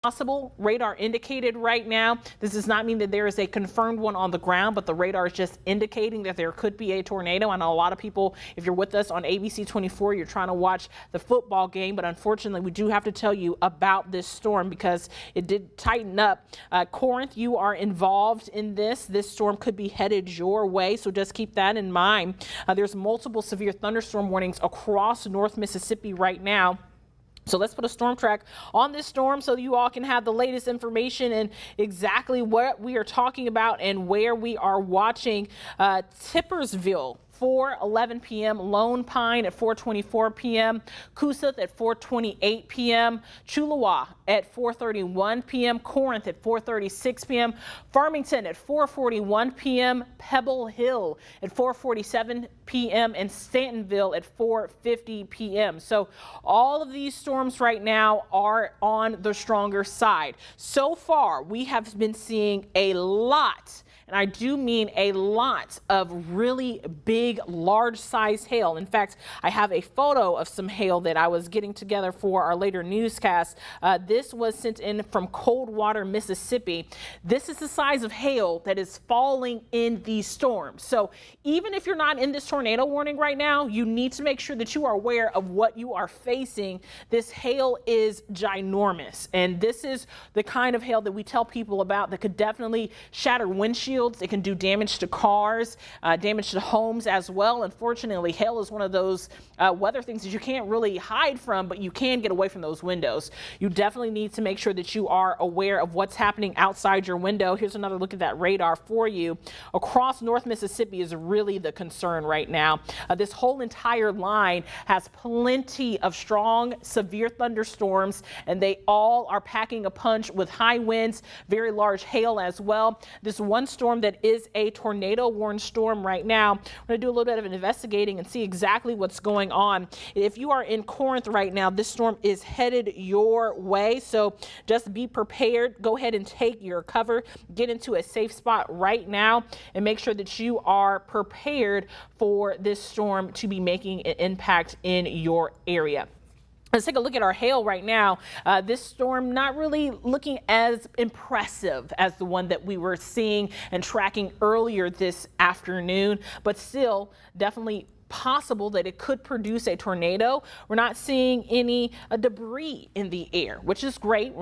possible radar indicated right now. This does not mean that there is a confirmed one on the ground, but the radar is just indicating that there could be a tornado. I know a lot of people, if you're with us on ABC 24, you're trying to watch the football game, but unfortunately we do have to tell you about this storm because it did tighten up. Corinth, you are involved in this. This storm could be headed your way, so just keep that in mind. There's multiple severe thunderstorm warnings across North Mississippi right now. So let's put a storm track on this storm so you all can have the latest information and exactly what we are talking about and where we are watching. Tippersville, 4:11 p.m. Lone Pine at 4:24 p.m. Coosa at 4:28 p.m. Chulawa at 4:31 p.m. Corinth at 4:36 p.m. Farmington at 4:41 p.m. Pebble Hill at 4:47 p.m. and Stantonville at 4:50 p.m. So all of these storms right now are on the stronger side. So far, we have been seeing a lot, and I do mean a lot, of really big, large size hail. In fact, I have a photo of some hail that I was getting together for our later newscast. This was sent in from Coldwater, Mississippi. This is the size of hail that is falling in these storms. So even if you're not in this tornado warning right now, you need to make sure that you are aware of what you are facing. This hail is ginormous, and this is the kind of hail that we tell people about that could definitely shatter windshields. It can do damage to cars, damage to homes as well. Unfortunately, hail is one of those weather things that you can't really hide from, but you can get away from those windows. You definitely need to make sure that you are aware of what's happening outside your window. Here's another look at that radar for you. Across North Mississippi is really the concern right now. This whole entire line has plenty of strong, severe thunderstorms, and they all are packing a punch with high winds, very large hail as well. This one storm that is a tornado warned storm right now. I'm going to do a little bit of an investigating and see exactly what's going on. If you are in Corinth right now, this storm is headed your way, so just be prepared. Go ahead and take your cover, get into a safe spot right now, and make sure that you are prepared for this storm to be making an impact in your area. Let's take a look at our hail right now. This storm not really looking as impressive as the one that we were seeing and tracking earlier this afternoon, but still definitely possible that it could produce a tornado. We're not seeing any debris in the air, which is great.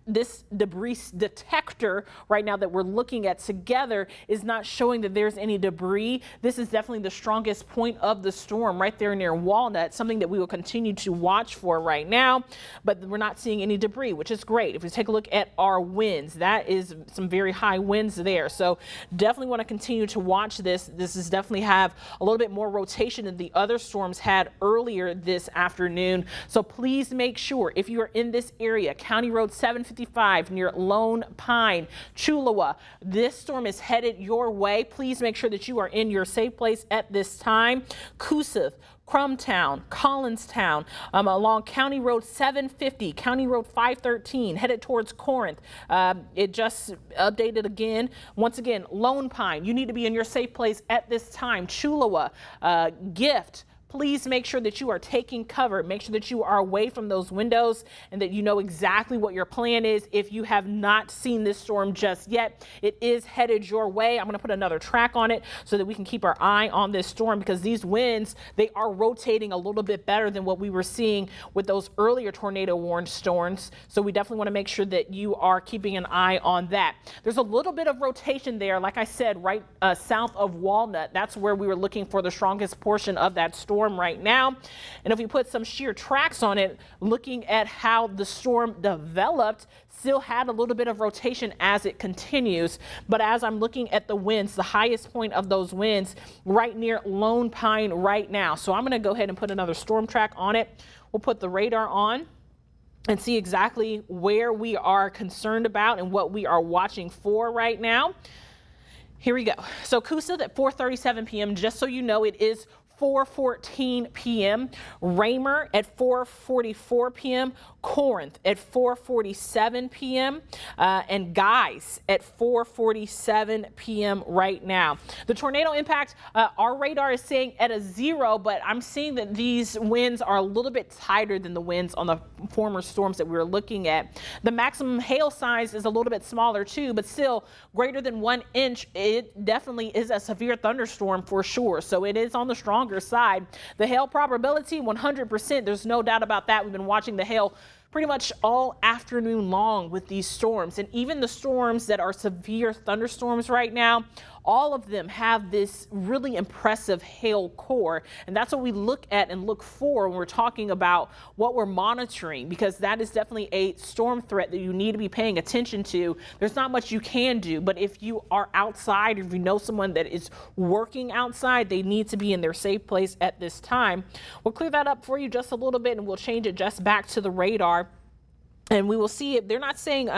This debris detector right now that we're looking at together is not showing that there's any debris. This is definitely the strongest point of the storm right there near Walnut, something that we will continue to watch for right now, but we're not seeing any debris, which is great. If we take a look at our winds, that is some very high winds there. So definitely want to continue to watch this. This is definitely have a little bit more rotation than the other storms had earlier this afternoon. So please make sure if you are in this area, County Road 755 near Lone Pine, Chulawa, this storm is headed your way. Please make sure that you are in your safe place at this time. Coosa, Crumtown, Collinstown, along County Road 750, County Road 513, headed towards Corinth. It just updated again. Once again, Lone Pine, you need to be in your safe place at this time. Chulawa, Gift. Please make sure that you are taking cover. Make sure that you are away from those windows and that you know exactly what your plan is. If you have not seen this storm just yet, it is headed your way. I'm going to put another track on it so that we can keep our eye on this storm, because these winds, they are rotating a little bit better than what we were seeing with those earlier tornado warned storms. So we definitely want to make sure that you are keeping an eye on that. There's a little bit of rotation there, like I said, right south of Walnut. That's where we were looking for the strongest portion of that storm right now. And if we put some sheer tracks on it, looking at how the storm developed, still had a little bit of rotation as it continues. But as I'm looking at the winds, the highest point of those winds right near Lone Pine right now. So I'm going to go ahead and put another storm track on it. We'll put the radar on and see exactly where we are concerned about and what we are watching for right now. Here we go. So Coosa at 4:37 p.m. Just so you know, it is 4:14 p.m., Raymer at 4:44 p.m., Corinth at 4:47 p.m., and Guys at 4:47 p.m. right now. The tornado impact, our radar is saying at a 0, but I'm seeing that these winds are a little bit tighter than the winds on the former storms that we were looking at. The maximum hail size is a little bit smaller too, but still greater than 1 inch. It definitely is a severe thunderstorm for sure. So it is on the stronger side. The hail probability, 100%. There's no doubt about that. We've been watching the hail pretty much all afternoon long with these storms, and even the storms that are severe thunderstorms right now, all of them have this really impressive hail core, and that's what we look at and look for when we're talking about what we're monitoring, because that is definitely a storm threat that you need to be paying attention to. There's not much you can do, but if you are outside, if you know someone that is working outside, they need to be in their safe place at this time. We'll clear that up for you just a little bit, and we'll change it just back to the radar. And we will see it. They're not saying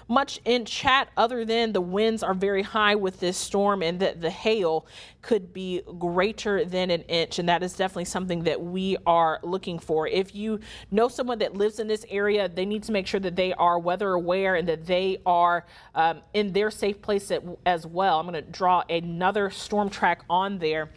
much in chat other than the winds are very high with this storm and that the hail could be greater than 1 inch. And that is definitely something that we are looking for. If you know someone that lives in this area, they need to make sure that they are weather aware and that they are in their safe place as well. I'm going to draw another storm track on there.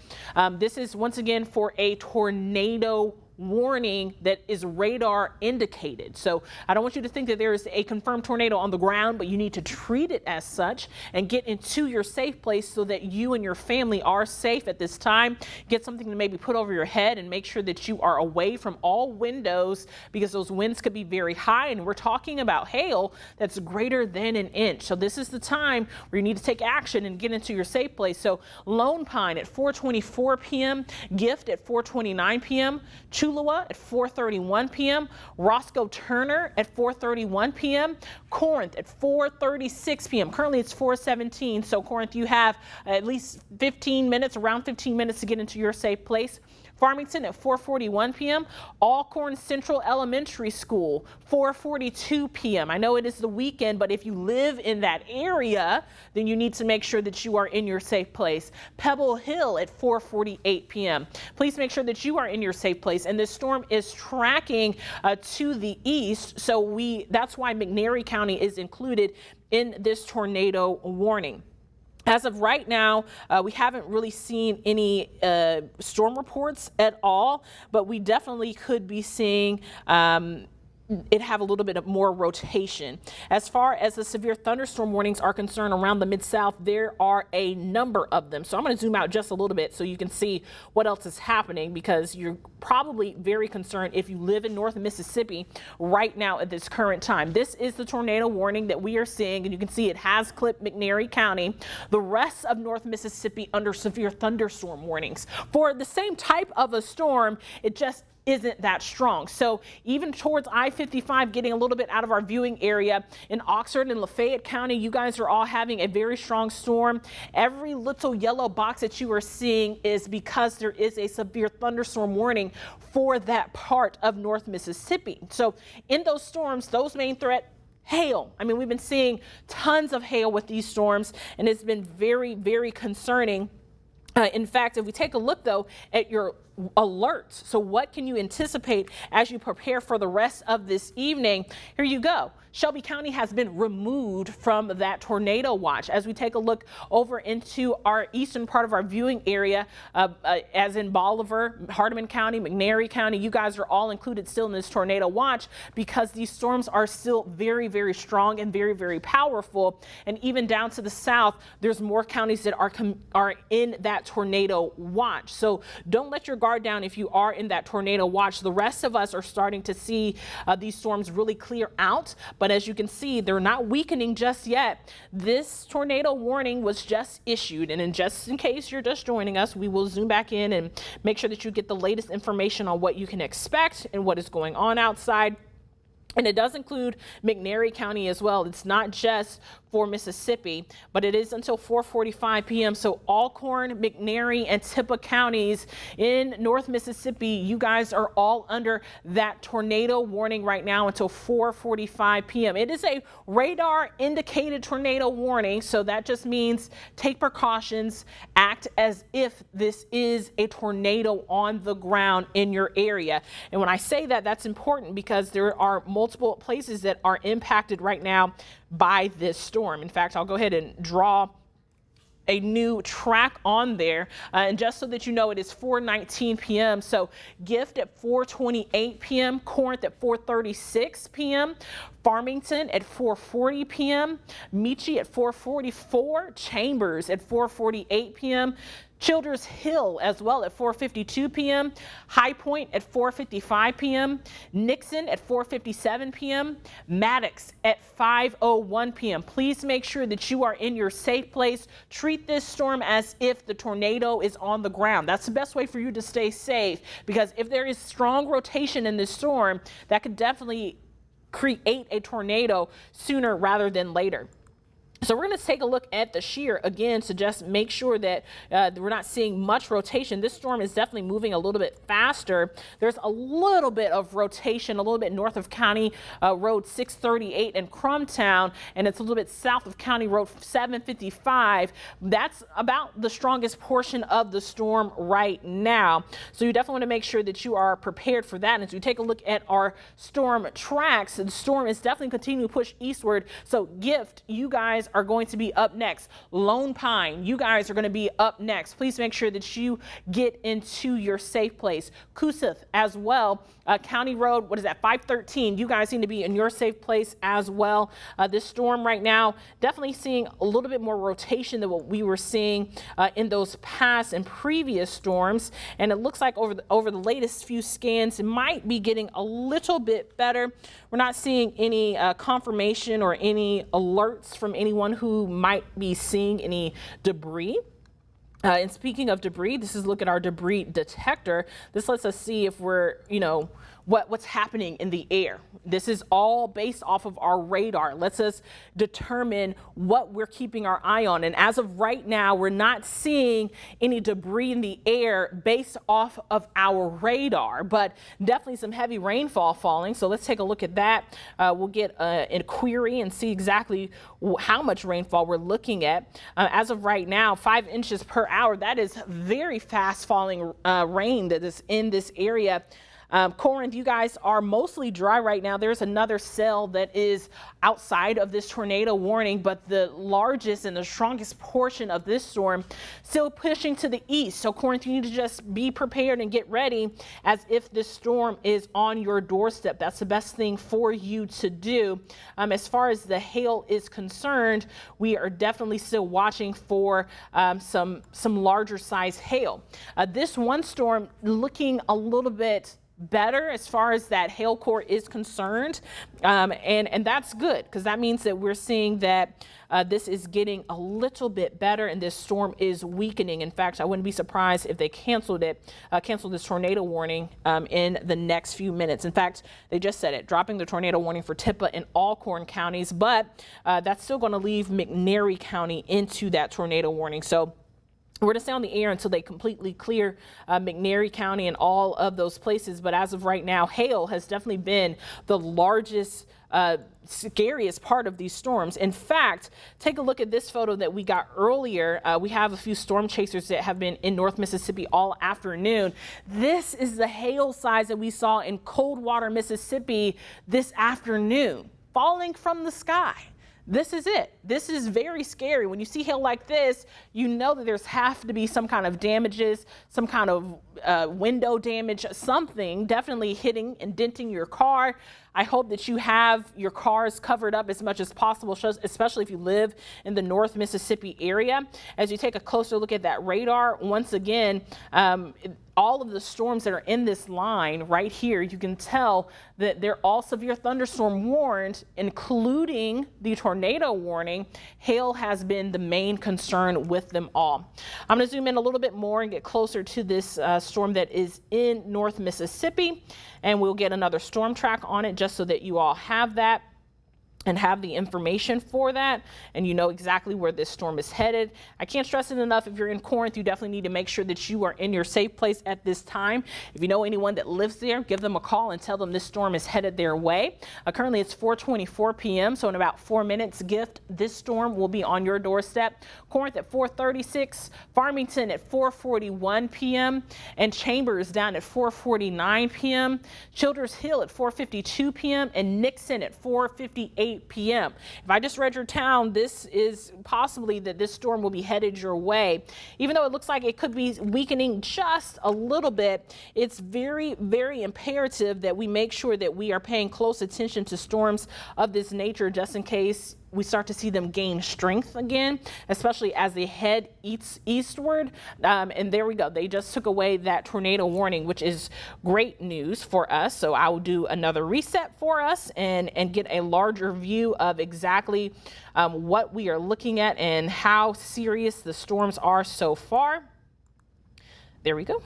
This is once again for a tornado warning that is radar indicated. So I don't want you to think that there is a confirmed tornado on the ground, but you need to treat it as such and get into your safe place so that you and your family are safe at this time. Get something to maybe put over your head and make sure that you are away from all windows, because those winds could be very high, and we're talking about hail that's greater than 1 inch. So this is the time where you need to take action and get into your safe place. So Lone Pine at 4:24 p.m., Gift at 4:29 p.m., Chulawa at 4:31 p.m., Roscoe Turner at 4:31 p.m., Corinth at 4:36 p.m. Currently it's 4:17, so Corinth, you have at least 15 minutes, around 15 minutes to get into your safe place. Farmington at 4:41 p.m., Alcorn Central Elementary School, 4:42 p.m. I know it is the weekend, but if you live in that area, then you need to make sure that you are in your safe place. Pebble Hill at 4:48 p.m. Please make sure that you are in your safe place. And this storm is tracking to the east, so that's why McNairy County is included in this tornado warning. As of right now, we haven't really seen any storm reports at all, but we definitely could be seeing it have a little bit of more rotation. As far as the severe thunderstorm warnings are concerned around the Mid-South, there are a number of them. So I'm going to zoom out just a little bit so you can see what else is happening, because you're probably very concerned if you live in North Mississippi right now at this current time. This is the tornado warning that we are seeing, and you can see it has clipped McNairy County. The rest of North Mississippi under severe thunderstorm warnings. For the same type of a storm, it just isn't that strong. So even towards I-55, getting a little bit out of our viewing area in Oxford and Lafayette County, you guys are all having a very strong storm. Every little yellow box that you are seeing is because there is a severe thunderstorm warning for that part of North Mississippi. So in those storms, those main threat, hail. I mean, we've been seeing tons of hail with these storms, and it's been very, very concerning. In fact, if we take a look, though, at your alerts, so what can you anticipate as you prepare for the rest of this evening? Here you go. Shelby County has been removed from that tornado watch. As we take a look over into our eastern part of our viewing area, as in Bolivar, Hardeman County, McNairy County, you guys are all included still in this tornado watch because these storms are still very, very strong and very, very powerful. And even down to the south, there's more counties that are in that tornado watch. So don't let your guard down if you are in that tornado watch. The rest of us are starting to see these storms really clear out. But as you can see, they're not weakening just yet. This tornado warning was just issued. And just in case you're just joining us, we will zoom back in and make sure that you get the latest information on what you can expect and what is going on outside. And it does include McNairy County as well. It's not just for Mississippi, but it is until 4:45 p.m. So Alcorn, McNairy, and Tippah counties in North Mississippi, you guys are all under that tornado warning right now until 4:45 p.m. It is a radar indicated tornado warning, so that just means take precautions, act as if this is a tornado on the ground in your area. And when I say that, that's important because there are multiple places that are impacted right now by this storm. In fact, I'll go ahead and draw a new track on there, and just so that you know, it is 4:19 p.m. So Gift at 4:28 p.m., Corinth at 4:36 p.m., Farmington at 4:40 p.m., Meechee at 4:44, Chambers at 4:48 p.m., Childers Hill as well at 4:52 p.m., High Point at 4:55 p.m., Nixon at 4:57 p.m., Maddox at 5:01 p.m. Please make sure that you are in your safe place. Treat this storm as if the tornado is on the ground. That's the best way for you to stay safe, because if there is strong rotation in this storm, that could definitely create a tornado sooner rather than later. So we're going to take a look at the shear again to just make sure that we're not seeing much rotation. This storm is definitely moving a little bit faster. There's a little bit of rotation a little bit north of County Road 638 in Crumtown, and it's a little bit south of County Road 755. That's about the strongest portion of the storm right now. So you definitely want to make sure that you are prepared for that. And as we take a look at our storm tracks, the storm is definitely continuing to push eastward. So Gift, you guys are going to be up next. Lone Pine, you guys are going to be up next. Please make sure that you get into your safe place. Kusith as well. County Road, what is that, 513, you guys need to be in your safe place as well. This storm right now, definitely seeing a little bit more rotation than what we were seeing in those past and previous storms. And it looks like over the latest few scans, it might be getting a little bit better. We're not seeing any confirmation or any alerts from anyone who might be seeing any debris. And speaking of debris, this is a look at our debris detector. This lets us see if we're, what's happening in the air. This is all based off of our radar. It lets us determine what we're keeping our eye on. And as of right now, we're not seeing any debris in the air based off of our radar, but definitely some heavy rainfall falling. So let's take a look at that. We'll get a query and see exactly how much rainfall we're looking at. As of right now, 5 inches per hour. That is very fast falling rain that is in this area. Corinth, you guys are mostly dry right now. There's another cell that is outside of this tornado warning, but the largest and the strongest portion of this storm still pushing to the east. So Corinth, you need to just be prepared and get ready as if this storm is on your doorstep. That's the best thing for you to do. As far as the hail is concerned, we are definitely still watching for some larger size hail. This one storm looking a little bit better as far as that hail core is concerned, and that's good, because that means that we're seeing that this is getting a little bit better and this storm is weakening. In fact, I wouldn't be surprised if they canceled this tornado warning in the next few minutes. In fact, they just said it, dropping the tornado warning for Tippah and Alcorn counties, but that's still going to leave McNairy County into that tornado warning. So we're going to stay on the air until they completely clear McNairy County and all of those places. But as of right now, hail has definitely been the largest, scariest part of these storms. In fact, take a look at this photo that we got earlier. We have a few storm chasers that have been in North Mississippi all afternoon. This is the hail size that we saw in Coldwater, Mississippi this afternoon, falling from the sky. This is it. This is very scary. When you see hail like this, you know that there's have to be some kind of damages, some kind of window damage, something definitely hitting and denting your car. I hope that you have your cars covered up as much as possible, especially if you live in the North Mississippi area. As you take a closer look at that radar, once again, all of the storms that are in this line right here, you can tell that they're all severe thunderstorm warned, including the tornado warning. Hail has been the main concern with them all. I'm going to zoom in a little bit more and get closer to this storm that is in North Mississippi, and we'll get another storm track on it just so that you all have that. and have the information for that, and you know exactly where this storm is headed. I can't stress it enough. If you're in Corinth, you definitely need to make sure that you are in your safe place at this time. If you know anyone that lives there, give them a call and tell them this storm is headed their way. Currently it's 4:24 p.m. so in about 4 minutes, Gift, this storm will be on your doorstep. Corinth at 4:36, Farmington at 4:41 p.m. and Chambers down at 4:49 p.m. Childers Hill at 4:52 p.m. and Nixon at 4:58 p.m. If I just read your town, this is possibly that this storm will be headed your way. Even though it looks like it could be weakening just a little bit, it's very, very imperative that we make sure that we are paying close attention to storms of this nature just in case we start to see them gain strength again, especially as they head eastward. And there we go. They just took away that tornado warning, which is great news for us. So I will do another reset for us and get a larger view of exactly what we are looking at and how serious the storms are so far. There we go.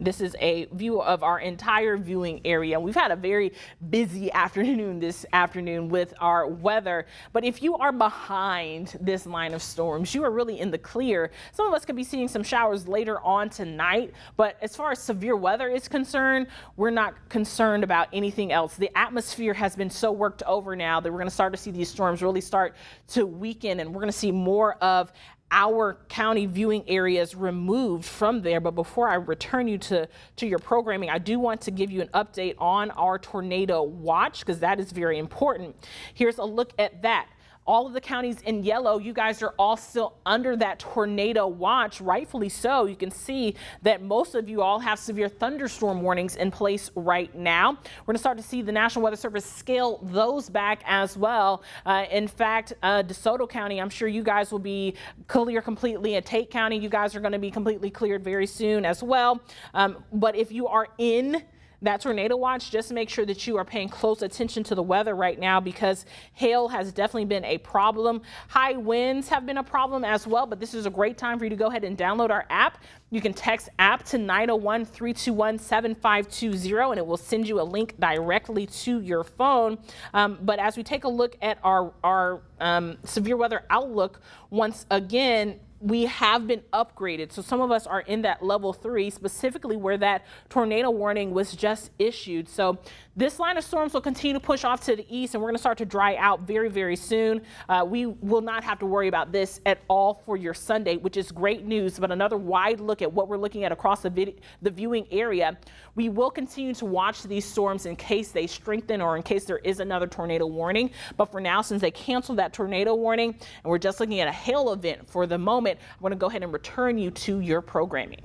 This is a view of our entire viewing area. We've had a very busy afternoon this afternoon with our weather, but if you are behind this line of storms, you are really in the clear. Some of us could be seeing some showers later on tonight, but as far as severe weather is concerned, we're not concerned about anything else. The atmosphere has been so worked over now that we're going to start to see these storms really start to weaken, and we're going to see more of our county viewing areas removed from there. But before I return you to your programming, I do want to give you an update on our tornado watch, because that is very important. Here's a look at that. All of the counties in yellow, you guys are all still under that tornado watch, rightfully so. You can see that most of you all have severe thunderstorm warnings in place right now. We're going to start to see the National Weather Service scale those back as well. In fact, DeSoto County, I'm sure you guys will be clear completely. And Tate County, you guys are going to be completely cleared very soon as well. But if you are in that tornado watch, just make sure that you are paying close attention to the weather right now, because hail has definitely been a problem. High winds have been a problem as well, but this is a great time for you to go ahead and download our app. You can text app to 901-321-7520 and it will send you a link directly to your phone. But as we take a look at our severe weather outlook, once again, we have been upgraded. So some of us are in that level 3, specifically where that tornado warning was just issued. So this line of storms will continue to push off to the east, and we're going to start to dry out very, very soon. We will not have to worry about this at all for your Sunday, which is great news. But another wide look at what we're looking at across the viewing area. We will continue to watch these storms in case they strengthen or in case there is another tornado warning. But for now, since they canceled that tornado warning and we're just looking at a hail event for the moment, I'm going to go ahead and return you to your programming.